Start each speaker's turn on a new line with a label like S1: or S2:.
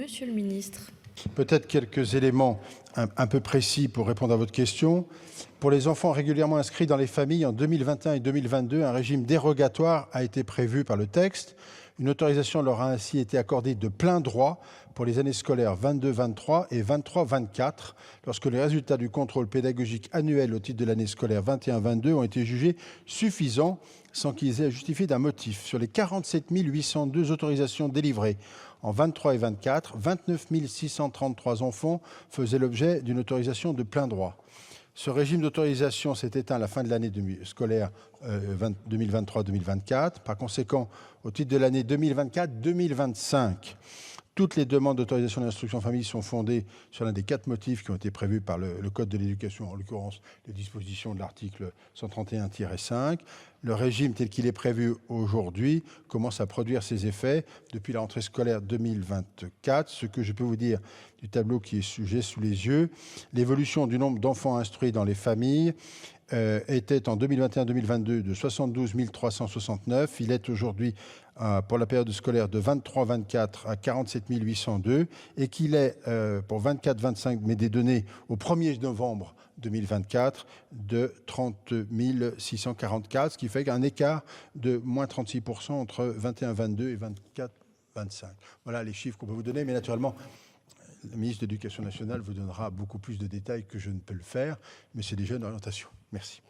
S1: Monsieur le ministre.
S2: Peut-être quelques éléments un peu précis pour répondre à votre question. Pour les enfants régulièrement inscrits dans les familles en 2021 et 2022, un régime dérogatoire a été prévu par le texte. Une autorisation leur a ainsi été accordée de plein droit pour les années scolaires 22-23 et 23-24, lorsque les résultats du contrôle pédagogique annuel au titre de l'année scolaire 21-22 ont été jugés suffisants sans qu'ils aient à justifier d'un motif. Sur les 47 802 autorisations délivrées en 23 et 24, 29 633 enfants faisaient l'objet d'une autorisation de plein droit. Ce régime d'autorisation s'est éteint à la fin de l'année scolaire 2023-2024. Par conséquent, au titre de l'année 2024-2025, toutes les demandes d'autorisation d'instruction en famille sont fondées sur l'un des 4 motifs qui ont été prévus par le Code de l'éducation, en l'occurrence les dispositions de l'article 131-5. Le régime tel qu'il est prévu aujourd'hui commence à produire ses effets depuis la rentrée scolaire 2024. Ce que je peux vous dire du tableau qui est sujet sous les yeux, l'évolution du nombre d'enfants instruits dans les familles était en 2021-2022 de 72 369. Il est aujourd'hui, pour la période scolaire de 23-24, à 47 802 et qu'il est pour 24-25, mais des données au 1er novembre 2024, de 30 644, ce qui fait qu'un écart de moins 36% entre 21-22 et 24-25. Voilà les chiffres qu'on peut vous donner, mais naturellement, le ministre de l'Éducation nationale vous donnera beaucoup plus de détails que je ne peux le faire, mais c'est déjà une orientation. Merci.